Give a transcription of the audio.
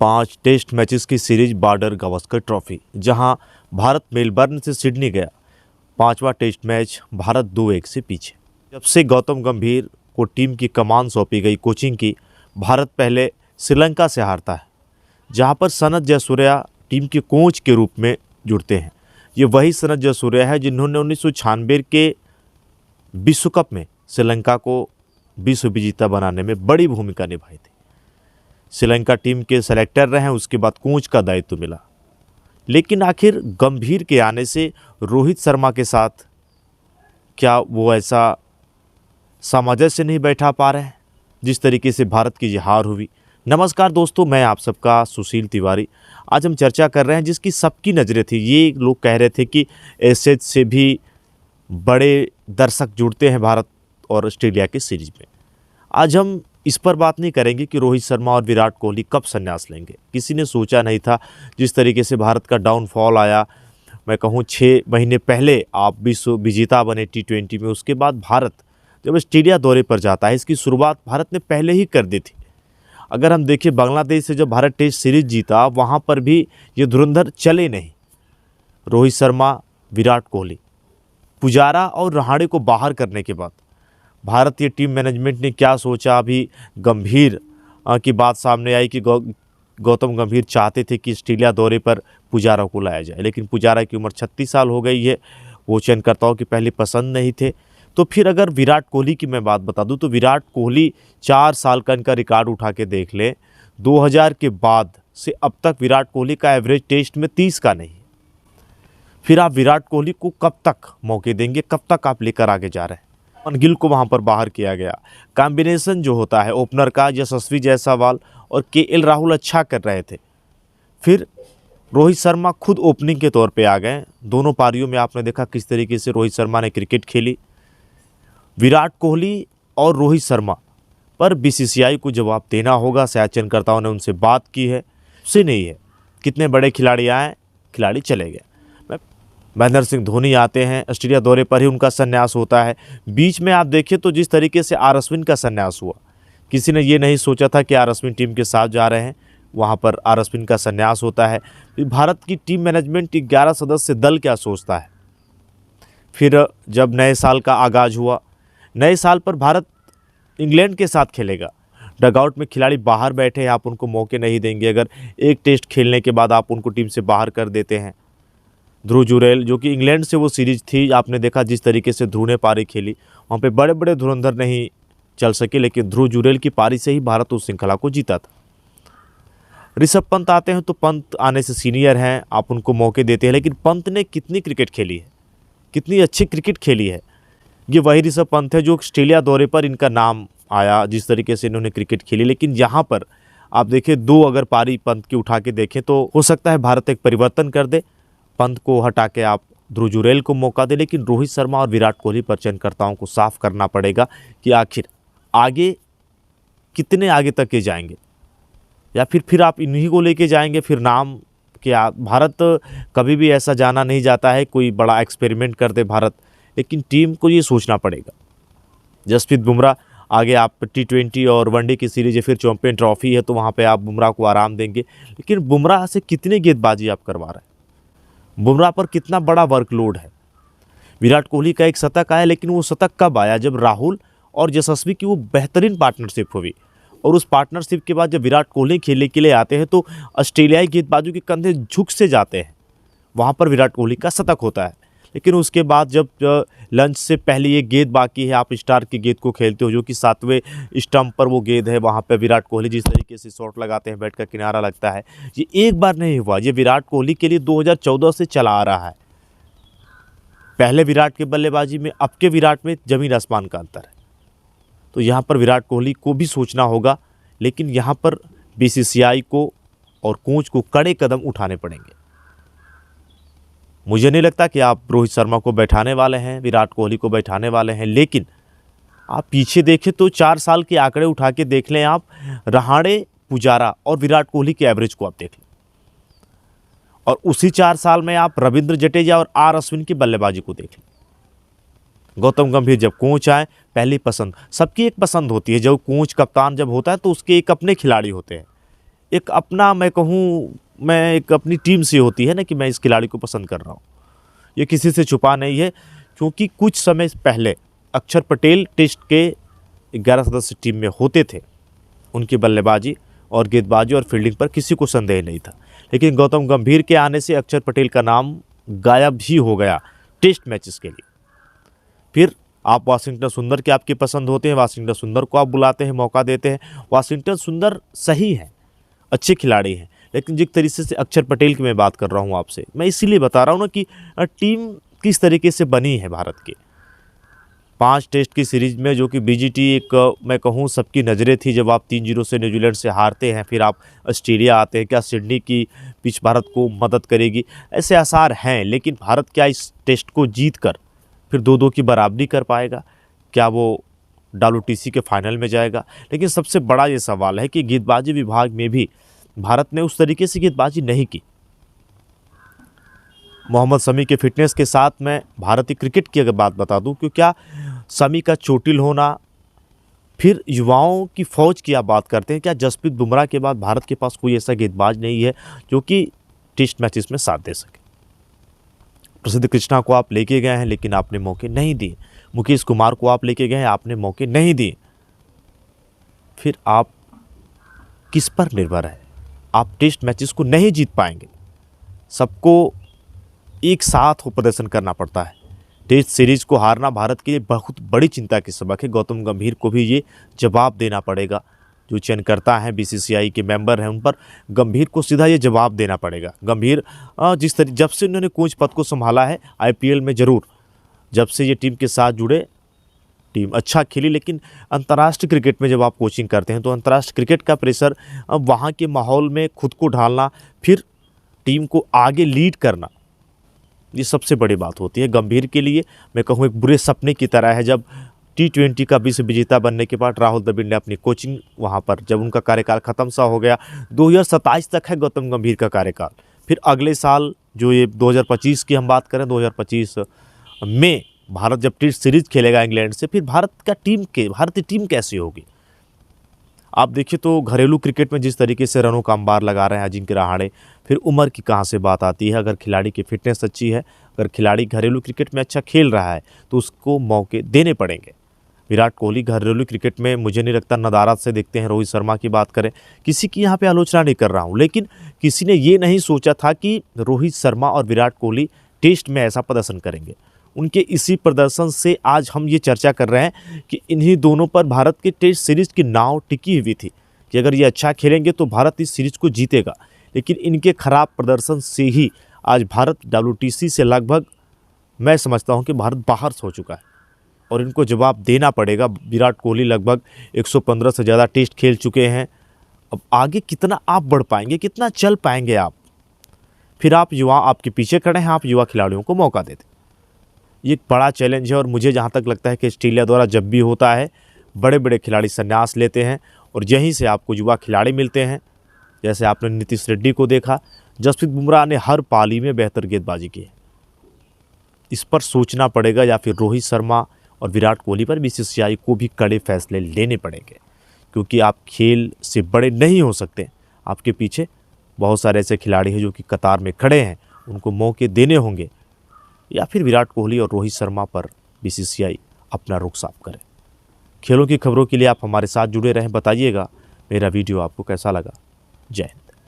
5 test matches की series border Gavaskar trophy, जहां Bharat Melbourne से सिडनी गया। 5वां टेस्ट मैच भारत 2-1 से पीछे। जब से गौतम गंभीर को टीम की कमान सौंपी गई कोचिंग की, भारत पहले श्रीलंका से हारता है, जहां पर सनत जयसूर्या टीम के कोच के रूप में जुड़ते हैं। ये वही सनत जयसूर्या है जिन्होंने 1996 के विश्व कप में श्रीलंका को विश्व विजेता बनाने में बड़ी भूमिका निभाई थी। श्रीलंका टीम के सेलेक्टर रहे, उसके बाद कोच का दायित्व मिला। लेकिन आखिर गंभीर के आने से रोहित शर्मा के साथ क्या वो ऐसा सामंजस्य नहीं बैठा पा रहे हैं जिस तरीके से भारत की हार हुई। नमस्कार दोस्तों, मैं आप सबका सुशील तिवारी। आज हम चर्चा कर रहे हैं जिसकी सबकी नज़रें थी। ये लोग कह रहे थे कि एशेज से भी बड़े दर्शक जुड़ते हैं भारत और ऑस्ट्रेलिया की सीरीज में। आज हम इस पर बात नहीं करेंगे कि रोहित शर्मा और विराट कोहली कब संन्यास लेंगे। किसी ने सोचा नहीं था जिस तरीके से भारत का डाउनफॉल आया। मैं कहूँ 6 महीने पहले आप विश्व विजेता बने T20 में, उसके बाद भारत जब ऑस्ट्रेलिया दौरे पर जाता है, इसकी शुरुआत भारत ने पहले ही कर दी थी। अगर हम देखें बांग्लादेश से जब भारत टेस्ट सीरीज जीता, वहाँ पर भी ये धुरंधर चले नहीं। रोहित शर्मा, विराट कोहली, पुजारा और रहाणे को बाहर करने के बाद भारतीय टीम मैनेजमेंट ने क्या सोचा। अभी गंभीर की बात सामने आई कि गौतम गंभीर चाहते थे कि ऑस्ट्रेलिया दौरे पर पुजारा को लाया जाए, लेकिन पुजारा की उम्र 36 साल हो गई है। वो चयनकर्ताओं की पहले पसंद नहीं थे। तो फिर अगर विराट कोहली की मैं बात बता दूं तो विराट कोहली 4 साल का इनका रिकॉर्ड उठा के देख लें, 2000 के बाद से अब तक विराट कोहली का एवरेज टेस्ट में 30 का नहीं। फिर आप विराट कोहली को कब तक मौके देंगे, कब तक आप लेकर आगे जा रहे हैं। गिल को वहां पर बाहर किया गया। कॉम्बिनेशन जो होता है ओपनर का, यशस्वी जायसवाल और KL राहुल अच्छा कर रहे थे। फिर रोहित शर्मा खुद ओपनिंग के तौर पे आ गए। दोनों पारियों में आपने देखा किस तरीके से रोहित शर्मा ने क्रिकेट खेली। विराट कोहली और रोहित शर्मा पर BCCI को जवाब देना होगा। शायद चयनकर्ताओं ने उनसे बात की है, उससे नहीं है। कितने बड़े खिलाड़ी आए, खिलाड़ी चले गए। महेंद्र सिंह धोनी आते हैं, ऑस्ट्रेलिया दौरे पर ही उनका संन्यास होता है। बीच में आप देखिए तो जिस तरीके से R अश्विन का संन्यास हुआ, किसी ने ये नहीं सोचा था कि R अश्विन टीम के साथ जा रहे हैं। वहाँ पर R अश्विन का संन्यास होता है। भारत की टीम मैनेजमेंट 11 सदस्य दल क्या सोचता है। फिर जब नए साल का आगाज़ हुआ, नए साल पर भारत इंग्लैंड के साथ खेलेगा। डगआउट में खिलाड़ी बाहर बैठे हैं, आप उनको मौके नहीं देंगे। अगर एक टेस्ट खेलने के बाद आप उनको टीम से बाहर कर देते हैं। ध्रुव जुरैल, जो कि इंग्लैंड से वो सीरीज थी, आपने देखा जिस तरीके से ध्रुव ने पारी खेली, वहाँ पे बड़े बड़े धुरंधर नहीं चल सके, लेकिन ध्रुव जुरैल की पारी से ही भारत उस श्रृंखला को जीता था। ऋषभ पंत आते हैं तो पंत आने से सीनियर हैं, आप उनको मौके देते हैं। लेकिन पंत ने कितनी क्रिकेट खेली है, कितनी अच्छी क्रिकेट खेली है। ये वही ऋषभ पंत है जो ऑस्ट्रेलिया दौरे पर इनका नाम आया, जिस तरीके से इन्होंने क्रिकेट खेली। लेकिन यहाँ पर आप देखें 2 अगर पारी पंत की उठा के देखें तो हो सकता है भारत एक परिवर्तन कर दे, पंत को हटा के आप ध्रुव जुरैल को मौका दे। लेकिन रोहित शर्मा और विराट कोहली पर चयनकर्ताओं को साफ करना पड़ेगा कि आखिर आगे कितने आगे तक के जाएंगे, या फिर आप इन्हीं को लेके जाएंगे। फिर नाम क्या, भारत कभी भी ऐसा जाना नहीं जाता है कोई बड़ा एक्सपेरिमेंट कर दे भारत, लेकिन टीम को ये सोचना पड़ेगा। जसप्रीत बुमराह आगे आप T20 और वनडे की सीरीज है, फिर चैंपियन ट्रॉफी है, तो वहाँ पे आप बुमराह को आराम देंगे। लेकिन बुमराह से कितनी गेंदबाजी आप करवा रहे हैं, बुमराह पर कितना बड़ा वर्कलोड है। विराट कोहली का एक शतक आया, लेकिन वो शतक कब आया, जब राहुल और यशस्वी की वो बेहतरीन पार्टनरशिप हुई। और उस पार्टनरशिप के बाद जब विराट कोहली खेलने के लिए आते हैं तो ऑस्ट्रेलियाई गेंदबाजों के कंधे झुक से जाते हैं। वहाँ पर विराट कोहली का शतक होता है। लेकिन उसके बाद जब लंच से पहले ये गेंद बाकी है, आप स्टार की गेंद को खेलते हो, जो कि 7वें स्टंप पर वो गेंद है, वहाँ पे विराट कोहली जिस तरीके से शॉट लगाते हैं, बैट का किनारा लगता है। ये एक बार नहीं हुआ, ये विराट कोहली के लिए 2014 से चला आ रहा है। पहले विराट के बल्लेबाजी में अब के विराट में ज़मीन आसमान का अंतर है। तो यहाँ पर विराट कोहली को भी सोचना होगा, लेकिन यहाँ पर BCCI को और कोच को कड़े कदम उठाने पड़ेंगे। मुझे नहीं लगता कि आप रोहित शर्मा को बैठाने वाले हैं, विराट कोहली को बैठाने वाले हैं। लेकिन आप पीछे देखें तो 4 साल के आंकड़े उठा के देख लें आप, रहाणे, पुजारा और विराट कोहली के एवरेज को आप देख लें, और उसी 4 साल में आप रविंद्र जडेजा और R अश्विन की बल्लेबाजी को देख लें। गौतम गंभीर जब कोच आए, पहली पसंद, सबकी एक पसंद होती है। जब कोच कप्तान जब होता है तो उसके एक अपने खिलाड़ी होते हैं। एक अपना मैं कहूँ मैं एक अपनी टीम से होती है ना कि मैं इस खिलाड़ी को पसंद कर रहा हूँ। ये किसी से छुपा नहीं है, क्योंकि कुछ समय पहले अक्षर पटेल टेस्ट के 11 सदस्य टीम में होते थे। उनकी बल्लेबाजी और गेंदबाजी और फील्डिंग पर किसी को संदेह नहीं था, लेकिन गौतम गंभीर के आने से अक्षर पटेल का नाम गायब ही हो गया टेस्ट मैचेस के लिए। फिर आप वाशिंगटन सुंदर के आपकी पसंद होते हैं, वाशिंगटन सुंदर को आप बुलाते हैं, मौका देते हैं। वाशिंगटन सुंदर सही है, अच्छे खिलाड़ी हैं, लेकिन जिस तरीके से अक्षर पटेल की मैं बात कर रहा हूँ आपसे, मैं इसीलिए बता रहा हूँ ना कि टीम किस तरीके से बनी है भारत की। 5 टेस्ट की सीरीज में जो कि बीजीटी एक मैं कहूँ सबकी नज़रें थी, जब आप 3-0 से न्यूजीलैंड से हारते हैं, फिर आप ऑस्ट्रेलिया आते हैं, क्या सिडनी की पिच भारत को मदद करेगी, ऐसे आसार हैं। लेकिन भारत क्या इस टेस्ट को जीत कर फिर 2-2 की बराबरी कर पाएगा? क्या वो WTC के फाइनल में जाएगा? लेकिन सबसे बड़ा ये सवाल है कि गेंदबाजी विभाग में भी भारत ने उस तरीके से गेंदबाजी नहीं की। मोहम्मद शमी के फिटनेस के साथ मैं भारतीय क्रिकेट की अगर बात बता दूं, क्योंकि क्या शमी का चोटिल होना, फिर युवाओं की फौज की आप बात करते हैं, क्या जसप्रीत बुमराह के बाद भारत के पास कोई ऐसा गेंदबाज नहीं है जो कि टेस्ट मैचेस में साथ दे सके? प्रसिद्ध कृष्णा को आप लेके गए हैं, लेकिन आपने मौके नहीं दिए। मुकेश कुमार को आप लेके गए हैं, आपने मौके नहीं दिए। फिर आप किस पर निर्भर है? आप टेस्ट मैचेस को नहीं जीत पाएंगे। सबको एक साथ हो प्रदर्शन करना पड़ता है। टेस्ट सीरीज को हारना भारत के लिए बहुत बड़ी चिंता की सबक है। गौतम गंभीर को भी ये जवाब देना पड़ेगा। जो चयनकर्ता हैं, BCCI के मेंबर हैं, उन पर गंभीर को सीधा ये जवाब देना पड़ेगा। गंभीर जिस तरह जब से उन्होंने कोच पद को संभाला है IPL में, ज़रूर जब से ये टीम के साथ जुड़े, टीम अच्छा खेली, लेकिन अंतर्राष्ट्रीय क्रिकेट में जब आप कोचिंग करते हैं तो अंतर्राष्ट्रीय क्रिकेट का प्रेशर, अब वहाँ के माहौल में खुद को ढालना, फिर टीम को आगे लीड करना, ये सबसे बड़ी बात होती है। गंभीर के लिए मैं कहूँ एक बुरे सपने की तरह है। जब T20 का विश्व विजेता बनने के बाद राहुल द्रविड़ ने अपनी कोचिंग वहाँ पर, जब उनका कार्यकाल ख़त्म सा हो गया, 2027 तक है गौतम गंभीर का कार्यकाल। फिर अगले साल जो ये 2025 की हम बात करें, 2025 में भारत जब टेस्ट सीरीज खेलेगा इंग्लैंड से, फिर भारतीय टीम कैसी होगी? आप देखिए तो घरेलू क्रिकेट में जिस तरीके से रनों का अंबार लगा रहे हैं अजिंक्य रहाणे, फिर उम्र की कहाँ से बात आती है? अगर खिलाड़ी की फिटनेस अच्छी है, अगर खिलाड़ी घरेलू क्रिकेट में अच्छा खेल रहा है, तो उसको मौके देने पड़ेंगे। विराट कोहली घरेलू क्रिकेट में मुझे नहीं लगता नदारत से देखते हैं। रोहित शर्मा की बात करें, किसी की यहाँ पे आलोचना नहीं कर रहा हूँ, लेकिन किसी ने ये नहीं सोचा था कि रोहित शर्मा और विराट कोहली टेस्ट में ऐसा प्रदर्शन करेंगे। उनके इसी प्रदर्शन से आज हम ये चर्चा कर रहे हैं कि इन्हीं दोनों पर भारत के टेस्ट सीरीज की नाव टिकी हुई थी कि अगर ये अच्छा खेलेंगे तो भारत इस सीरीज को जीतेगा। लेकिन इनके खराब प्रदर्शन से ही आज भारत WTC से लगभग मैं समझता हूँ कि भारत बाहर हो चुका है, और इनको जवाब देना पड़ेगा। विराट कोहली लगभग 115 से ज़्यादा टेस्ट खेल चुके हैं। अब आगे कितना आप बढ़ पाएंगे, कितना चल पाएंगे आप? फिर आप युवा, आपके पीछे खड़े हैं, आप युवा खिलाड़ियों को मौका देते। ये एक बड़ा चैलेंज है, और मुझे जहाँ तक लगता है कि ऑस्ट्रेलिया द्वारा जब भी होता है, बड़े बड़े खिलाड़ी संन्यास लेते हैं और यहीं से आपको युवा खिलाड़ी मिलते हैं। जैसे आपने नीतीश रेड्डी को देखा, जसप्रीत बुमराह ने हर पाली में बेहतर गेंदबाजी की है। इस पर सोचना पड़ेगा, या फिर रोहित शर्मा और विराट कोहली पर BCCI को भी कड़े फैसले लेने पड़ेंगे, क्योंकि आप खेल से बड़े नहीं हो सकते। आपके पीछे बहुत सारे ऐसे खिलाड़ी हैं जो कि कतार में खड़े हैं, उनको मौके देने होंगे, या फिर विराट कोहली और रोहित शर्मा पर BCCI अपना रुख साफ करे। खेलों की खबरों के लिए आप हमारे साथ जुड़े रहें। बताइएगा मेरा वीडियो आपको कैसा लगा। जय हिंद।